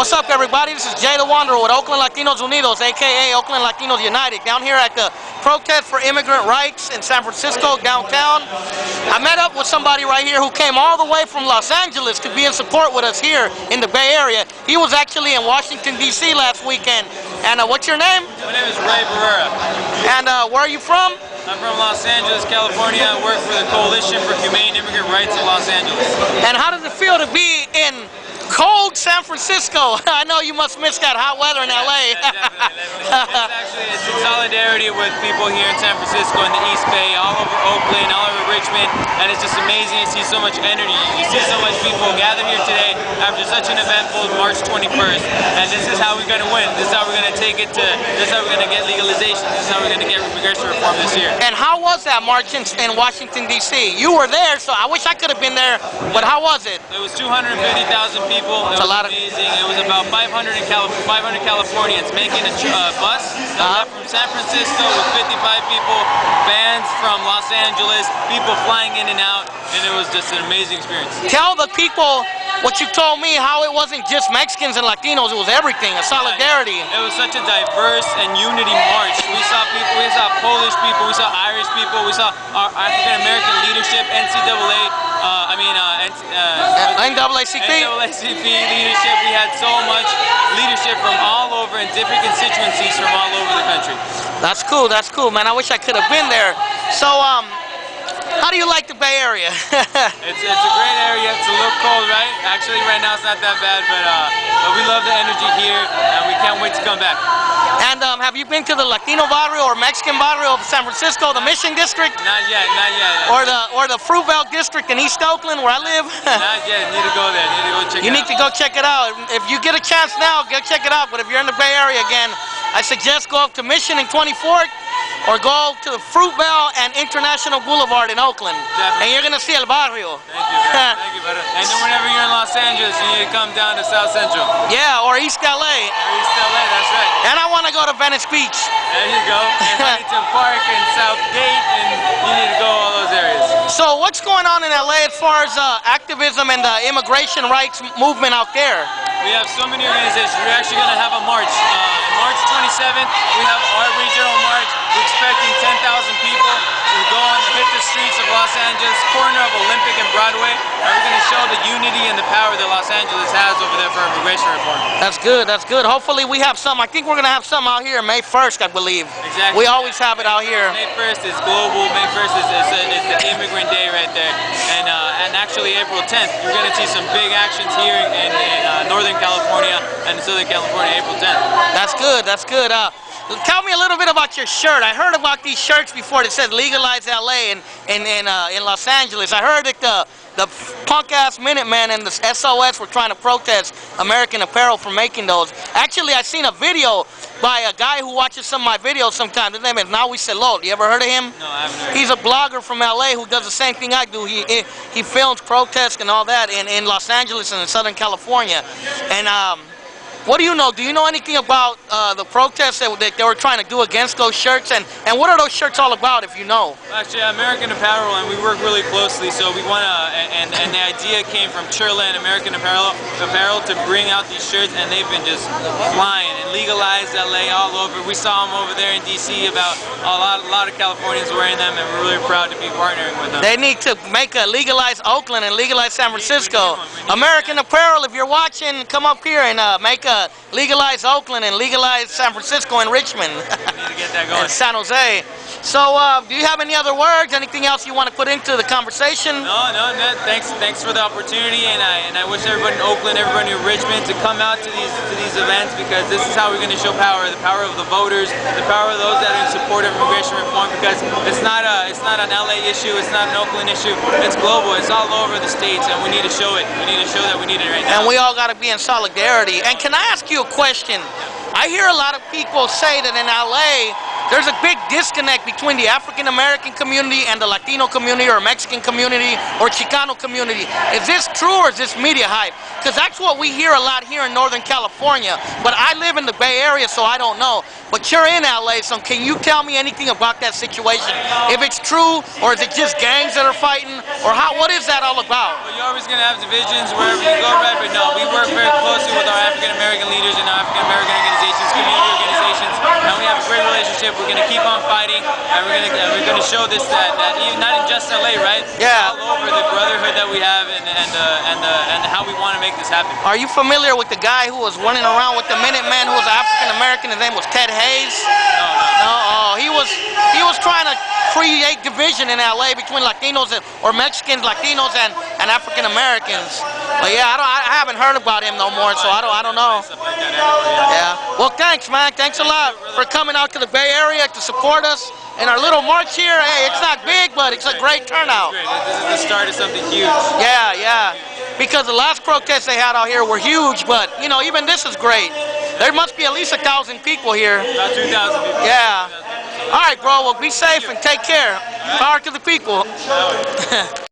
What's up, everybody? This is Jay the Wanderer with Oakland Latinos Unidos, aka Oakland Latinos United, down here at the protest for immigrant rights in San Francisco, downtown. I met up with somebody right here who came all the way from Los Angeles to be in support with us here in the Bay Area. He was actually in Washington, D.C. last weekend. And what's your name? My name is Ray Barrera. And where are you from? I'm from Los Angeles, California. I work for the Coalition for Humane Immigrant Rights in Los Angeles. And how does it feel to be in cold San Francisco? I know you must miss that hot weather in LA. Definitely. It's in solidarity with people here in San Francisco in the East Bay, all over Oakland, all over Richmond, and it's just amazing to see so much energy. You see so much people gathered here today after such an eventful March 21st, and this is how we're going to win. This is how we're going to take it to, this is how we're going to get legalization. This is how we're going to get immigration reform this year. And how was that march in Washington, D.C.? You were there, so I wish I could have been there, but how was it? It was 250,000 people. It was amazing. It was about 500 Californians making a bus that left from San Francisco with 55 people, bands from Los Angeles, people flying in and out, and it was just an amazing experience. Tell the people what you told me, how it wasn't just Mexicans and Latinos, it was everything, a solidarity. It was such a diverse and unity march. We saw people, we saw Polish people, we saw Irish people, we saw our African-American leadership, NAACP leadership. We had so much leadership from all over and different constituencies from all over the country. That's cool, man. I wish I could have been there. So, how do you like the Bay Area? It's a great area. It's a little cold, right? Actually, right now it's not that bad, but we love the energy here, and we can't wait to come back. And have you been to the Latino barrio or Mexican barrio of San Francisco, the Mission District? Not yet. Or the Fruit Belt District in East Oakland, where I live? Not yet. Need to go there. Need to go check it out. You need to go check it out. If you get a chance now, go check it out. But if you're in the Bay Area again, I suggest go up to Mission and 24th, or go to the Fruit Belt and International Boulevard in Oakland. Definitely. And you're going to see El Barrio. Thank you, brother. Thank you, brother. And then whenever you're in Los Angeles, you need to come down to South Central. Yeah, or East LA. Or East LA, that's right. And I want to go to Venice Beach. There you go. And Huntington Park and South Gate, and you need to go all those areas. So what's going on in LA as far as activism and the immigration rights movement out there? We have so many organizations. We're actually going to have a march. March 27th, we have our regional march. We're expecting 10,000 people to go on and hit the streets of Los Angeles, corner of Olympic and Broadway, and we're going to show the unity and the power that Los Angeles has over there for immigration reform. That's good. Hopefully we have some. I think we're going to have some out here May 1st, I believe. Exactly. We always have it out here. May 1st is global. May 1st is the Immigrant Day right there. And actually April 10th, you're going to see some big actions here in Northern California and Southern California April 10th. That's good. Tell me a little bit about your shirt. I heard about these shirts before that said Legalize LA in Los Angeles. I heard that the punk-ass Minutemen and the SOS were trying to protest American Apparel for making those. Actually, I seen a video by a guy who watches some of my videos sometimes. His name is Nawi Selot. You ever heard of him? No, I haven't heard. He's a blogger from LA who does the same thing I do. He films protests and all that in Los Angeles and in Southern California. And what do you know? Do you know anything about the protests that they were trying to do against those shirts? And what are those shirts all about, if you know? Actually, American Apparel, and we work really closely, so we want to, and the idea came from Chirla and American Apparel to bring out these shirts, and they've been just flying and legalized LA all over. We saw them over there in DC, about a lot of Californians wearing them, and we're really proud to be partnering with them. They need to make a legalize Oakland and legalize San Francisco. American Apparel, if you're watching, come up here and make a legalize Oakland and legalize San Francisco and Richmond. We need to get that going. And San Jose. So, do you have any other words? Anything else you want to put into the conversation? No. Thanks for the opportunity, and I wish everybody in Oakland, everybody in Richmond, to come out to these events, because this is how we're going to show power, the power of the voters, the power of those that are in support of immigration reform. Because it's not an LA issue, it's not an Oakland issue, it's global, it's all over the states, and we need to show it. We need to show that we need it right now. And we all got to be in solidarity. And can I ask you a question? I hear a lot of people say that in LA, there's a big disconnect between the African American community and the Latino community or Mexican community or Chicano community. Is this true or is this media hype? Because that's what we hear a lot here in Northern California. But I live in the Bay Area, so I don't know. But you're in LA, so can you tell me anything about that situation? If it's true, or is it just gangs that are fighting, or what is that all about? Well, you're always going to have divisions wherever you go, right? But no, we work very closely with our African American leaders and our African American organizations, community organizations, and we have a great relationship. We're going to keep on fighting, and we're going to show this that even not in just LA, right? Yeah. All over the brotherhood that we have and how we want to make this happen. Are you familiar with the guy who was running around with the Minutemen who was African American? His name was Ted Hayes. No. Oh, he was trying to create division in LA between Latinos or Mexicans, Latinos, and African Americans. But yeah, I haven't heard about him no more, so I don't know. Yeah. Well, thanks, man. Thanks a lot for coming out to the Bay Area to support us in our little march here. Hey, it's not big, but it's a great turnout. This is the start of something huge. Yeah. Because the last protests they had out here were huge, but you know, even this is great. There must be at least 1,000 people here. About 2,000 people. Yeah. All right, bro. Well, be safe and take care. Power to the people.